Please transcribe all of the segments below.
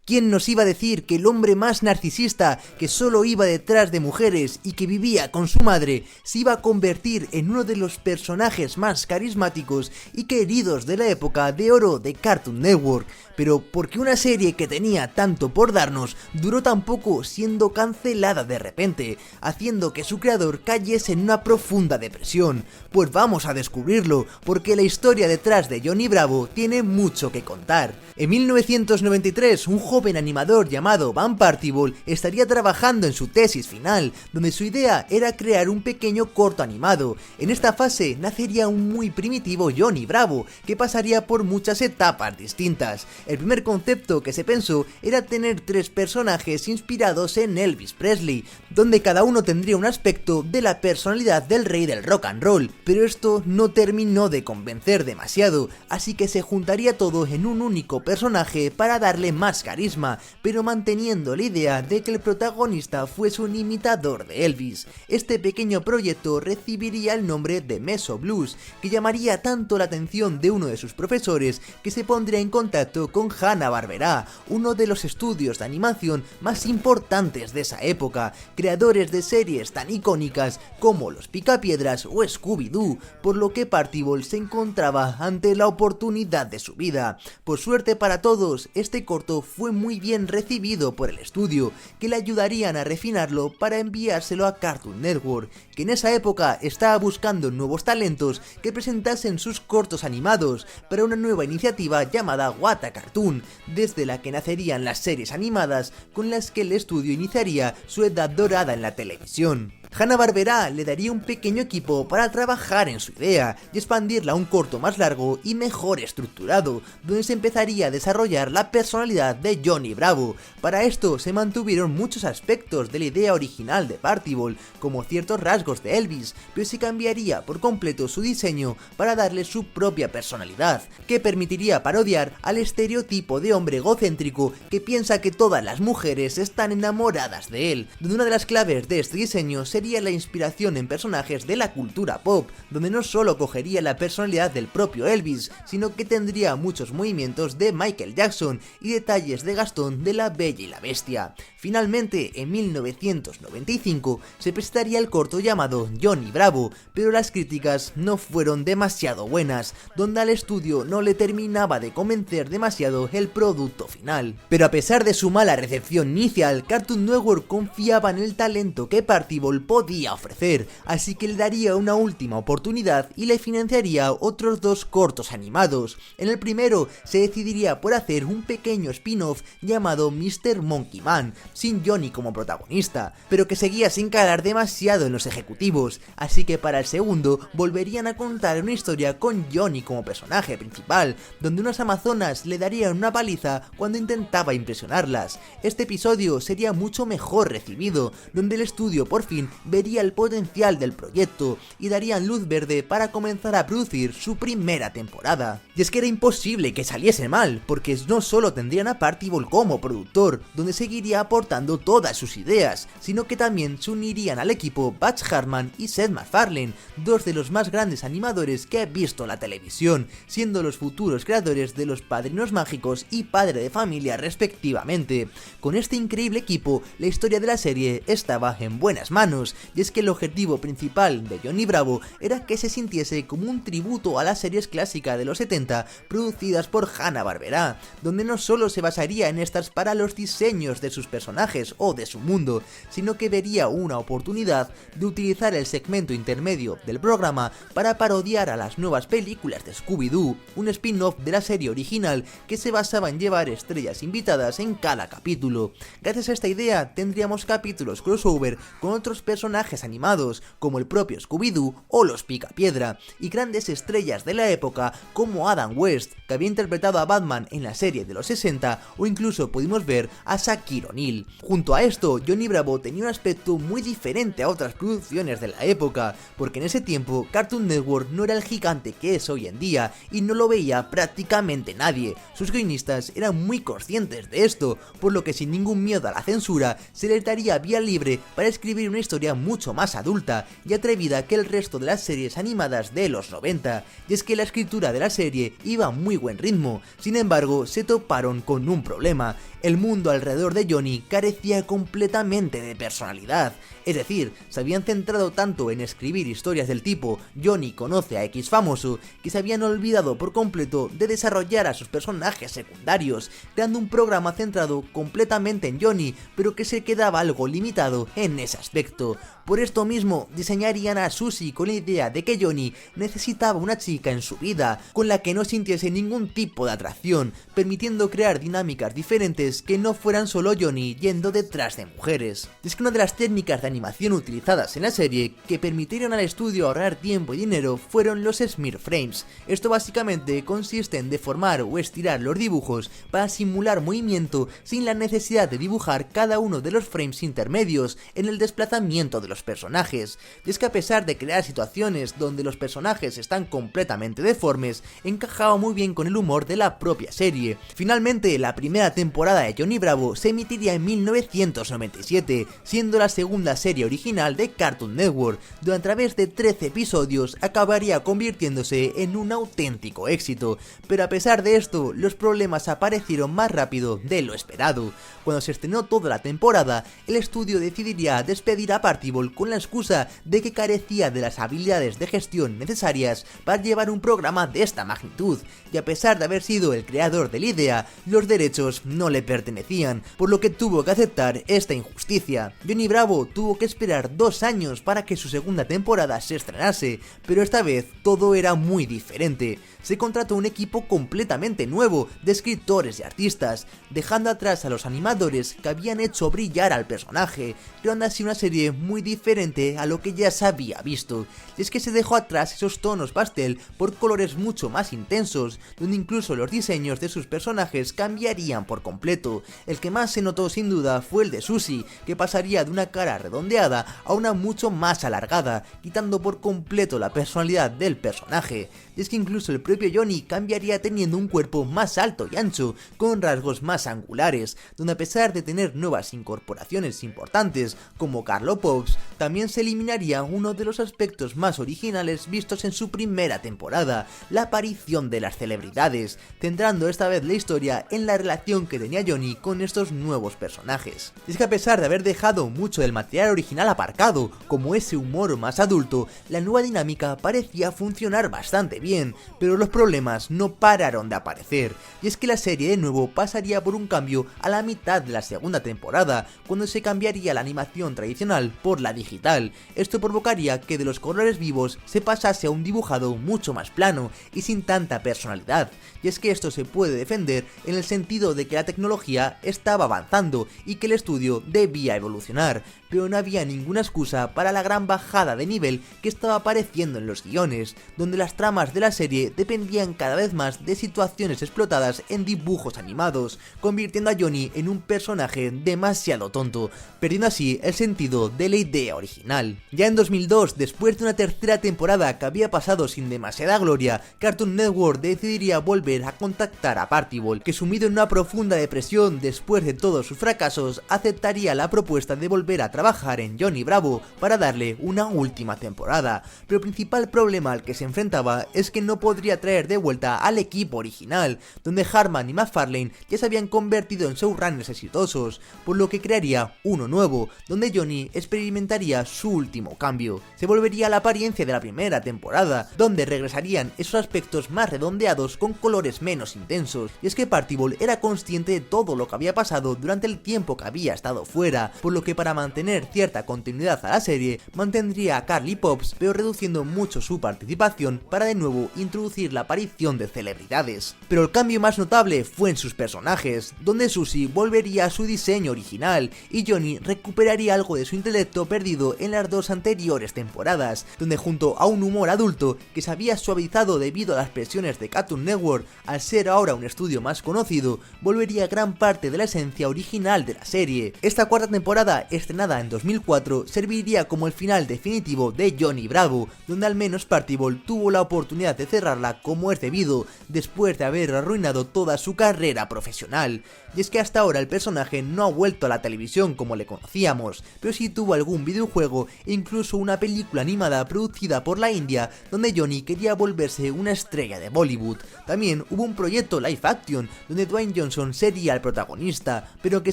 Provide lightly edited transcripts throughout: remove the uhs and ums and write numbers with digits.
¿Quién nos iba a decir que el hombre más narcisista, que solo iba detrás de mujeres y que vivía con su madre, se iba a convertir en uno de los personajes más carismáticos y queridos de la época de oro de Cartoon Network? Pero ¿por qué una serie que tenía tanto por darnos duró tan poco siendo cancelada de repente, haciendo que su creador cayese en una profunda depresión? Pues vamos a descubrirlo, porque la historia detrás de Johnny Bravo tiene mucho que contar. En 1993, un joven animador llamado Van Partible estaría trabajando en su tesis final, donde su idea era crear un pequeño corto animado. En esta fase nacería un muy primitivo Johnny Bravo, que pasaría por muchas etapas distintas. El primer concepto que se pensó era tener 3 personajes inspirados en Elvis Presley, donde cada uno tendría un aspecto de la personalidad del rey del rock and roll, pero esto no terminó de convencer demasiado, así que se juntaría todo en un único personaje para darle más carisma, pero manteniendo la idea de que el protagonista fuese un imitador de Elvis. Este pequeño proyecto recibiría el nombre de Meso Blues, que llamaría tanto la atención de uno de sus profesores que se pondría en contacto con Hanna-Barbera, uno de los estudios de animación más importantes de esa época, creadores de series tan icónicas como Los Picapiedras o Scooby-Doo, por lo que Partible se encontraba ante la oportunidad de su vida. Por suerte para todos, este corto fue muy bien recibido por el estudio, que le ayudarían a refinarlo para enviárselo a Cartoon Network, que en esa época estaba buscando nuevos talentos que presentasen sus cortos animados para una nueva iniciativa llamada Wata Cartoon, desde la que nacerían las series animadas con las que el estudio iniciaría su edad dorada en la televisión. Hanna-Barbera le daría un pequeño equipo para trabajar en su idea y expandirla a un corto más largo y mejor estructurado, donde se empezaría a desarrollar la personalidad de Johnny Bravo. Para esto se mantuvieron muchos aspectos de la idea original de Partible, como ciertos rasgos de Elvis, pero se cambiaría por completo su diseño para darle su propia personalidad, que permitiría parodiar al estereotipo de hombre egocéntrico que piensa que todas las mujeres están enamoradas de él, donde una de las claves de este diseño sería la inspiración en personajes de la cultura pop, donde no solo cogería la personalidad del propio Elvis, sino que tendría muchos movimientos de Michael Jackson y detalles de Gastón de La Bella y la Bestia. Finalmente, en 1995, se presentaría el corto llamado Johnny Bravo, pero las críticas no fueron demasiado buenas, donde al estudio no le terminaba de convencer demasiado el producto final. Pero a pesar de su mala recepción inicial, Cartoon Network confiaba en el talento que Partible podía ofrecer, así que le daría una última oportunidad y le financiaría otros 2 cortos animados. En el primero se decidiría por hacer un pequeño spin-off llamado Mr. Monkey Man, sin Johnny como protagonista, pero que seguía sin calar demasiado en los ejecutivos, así que para el segundo volverían a contar una historia con Johnny como personaje principal, donde unas amazonas le darían una paliza cuando intentaba impresionarlas. Este episodio sería mucho mejor recibido, donde el estudio por fin vería el potencial del proyecto y darían luz verde para comenzar a producir su primera temporada. Y es que era imposible que saliese mal, porque no solo tendrían a Partible como productor, donde seguiría aportando todas sus ideas, sino que también se unirían al equipo Butch Hartman y Seth MacFarlane, 2 de los más grandes animadores que ha visto la televisión, siendo los futuros creadores de Los Padrinos Mágicos y Padre de Familia respectivamente. Con este increíble equipo, la historia de la serie estaba en buenas manos, y es que el objetivo principal de Johnny Bravo era que se sintiese como un tributo a las series clásicas de los 70 producidas por Hanna-Barbera, donde no solo se basaría en estas para los diseños de sus personajes o de su mundo, sino que vería una oportunidad de utilizar el segmento intermedio del programa para parodiar a las nuevas películas de Scooby-Doo, un spin-off de la serie original que se basaba en llevar estrellas invitadas en cada capítulo. Gracias a esta idea tendríamos capítulos crossover con otros personajes animados como el propio Scooby-Doo o Los Picapiedra, y grandes estrellas de la época como Adam West, que había interpretado a Batman en la serie de los 60, o incluso pudimos ver a Shaquille O'Neal. Junto a esto, Johnny Bravo tenía un aspecto muy diferente a otras producciones de la época, porque en ese tiempo Cartoon Network no era el gigante que es hoy en día y no lo veía prácticamente nadie. Sus guionistas eran muy conscientes de esto, por lo que sin ningún miedo a la censura se les daría vía libre para escribir una historia mucho más adulta y atrevida que el resto de las series animadas de los 90, y es que la escritura de la serie iba a muy buen ritmo. Sin embargo, se toparon con un problema. El mundo alrededor de Johnny carecía completamente de personalidad. Es decir, se habían centrado tanto en escribir historias del tipo Johnny conoce a X famoso que se habían olvidado por completo de desarrollar a sus personajes secundarios, creando un programa centrado completamente en Johnny, pero que se quedaba algo limitado en ese aspecto. Por esto mismo, diseñarían a Susie con la idea de que Johnny necesitaba una chica en su vida, con la que no sintiese ningún tipo de atracción, permitiendo crear dinámicas diferentes que no fueran solo Johnny yendo detrás de mujeres. Es que una de las técnicas de animación utilizadas en la serie que permitieron al estudio ahorrar tiempo y dinero fueron los smear frames. Esto básicamente consiste en deformar o estirar los dibujos para simular movimiento sin la necesidad de dibujar cada uno de los frames intermedios en el desplazamiento de los personajes. Y es que a pesar de crear situaciones donde los personajes están completamente deformes, encajaba muy bien con el humor de la propia serie. Finalmente, la primera temporada de Johnny Bravo se emitiría en 1997, siendo la segunda serie original de Cartoon Network, donde a través de 13 episodios acabaría convirtiéndose en un auténtico éxito. Pero a pesar de esto, los problemas aparecieron más rápido de lo esperado. Cuando se estrenó toda la temporada, el estudio decidiría despedir a Partibble con la excusa de que carecía de las habilidades de gestión necesarias para llevar un programa de esta magnitud, y a pesar de haber sido el creador de la idea, los derechos no le pertenecían, por lo que tuvo que aceptar esta injusticia. Johnny Bravo tuvo que esperar 2 años para que su segunda temporada se estrenase, pero esta vez todo era muy diferente. Se contrató un equipo completamente nuevo de escritores y artistas, dejando atrás a los animadores que habían hecho brillar al personaje, creando así una serie muy diferente a lo que ya se había visto. Y es que se dejó atrás esos tonos pastel por colores mucho más intensos, donde incluso los diseños de sus personajes cambiarían por completo. El que más se notó sin duda fue el de Susie, que pasaría de una cara redondeada a una mucho más alargada, quitando por completo la personalidad del personaje. Y es que incluso el propio Johnny cambiaría teniendo un cuerpo más alto y ancho, con rasgos más angulares, donde a pesar de tener nuevas incorporaciones importantes como Carlo Pops, también se eliminaría uno de los aspectos más originales vistos en su primera temporada, la aparición de las celebridades, centrando esta vez la historia en la relación que tenía Johnny con estos nuevos personajes. Y es que a pesar de haber dejado mucho del material original aparcado, como ese humor más adulto, la nueva dinámica parecía funcionar bastante bien, pero los problemas no pararon de aparecer, y es que la serie de nuevo pasaría por un cambio a la mitad de la segunda temporada, cuando se cambiaría la animación tradicional por la digital. Esto provocaría que de los colores vivos se pasase a un dibujado mucho más plano y sin tanta personalidad, y es que esto se puede defender en el sentido de que la tecnología estaba avanzando y que el estudio debía evolucionar, pero no había ninguna excusa para la gran bajada de nivel que estaba apareciendo en los guiones, donde las tramas de la serie dependían cada vez más de situaciones explotadas en dibujos animados, convirtiendo a Johnny en un personaje demasiado tonto, perdiendo así el sentido de la idea original. Ya en 2002, después de una tercera temporada que había pasado sin demasiada gloria, Cartoon Network decidiría volver a contactar a Partibble, que sumido en una profunda depresión después de todos sus fracasos, aceptaría la propuesta de volver a trabajar en Johnny Bravo para darle una última temporada, pero el principal problema al que se enfrentaba es que no podría traer de vuelta al equipo original, donde Hartman y McFarlane ya se habían convertido en showrunners exitosos, por lo que crearía uno nuevo, donde Johnny experimentaría su último cambio. Se volvería a la apariencia de la primera temporada, donde regresarían esos aspectos más redondeados con colores menos intensos, y es que Partibble era consciente de todo lo que había pasado durante el tiempo que había estado fuera, por lo que para mantener cierta continuidad a la serie, mantendría a Carly Pops, pero reduciendo mucho su participación para de nuevo introducir la aparición de celebridades. Pero el cambio más notable fue en sus personajes, donde Susie volvería a su diseño original y Johnny recuperaría algo de su intelecto perdido en las 2 anteriores temporadas, donde junto a un humor adulto que se había suavizado debido a las presiones de Cartoon Network al ser ahora un estudio más conocido, volvería gran parte de la esencia original de la serie. Esta cuarta temporada, estrenada en 2004, serviría como el final definitivo de Johnny Bravo, donde al menos Partibble tuvo la oportunidad oportunidad de cerrarla como es debido, después de haber arruinado toda su carrera profesional. Y es que hasta ahora el personaje no ha vuelto a la televisión como le conocíamos, pero sí tuvo algún videojuego e incluso una película animada producida por la India donde Johnny quería volverse una estrella de Bollywood. También hubo un proyecto live action donde Dwayne Johnson sería el protagonista, pero que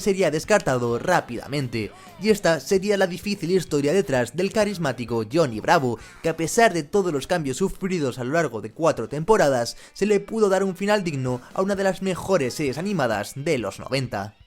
sería descartado rápidamente. Y esta sería la difícil historia detrás del carismático Johnny Bravo, que a pesar de todos los cambios sufridos a lo largo de 4 temporadas, se le pudo dar un final digno a una de las mejores series animadas de los 90.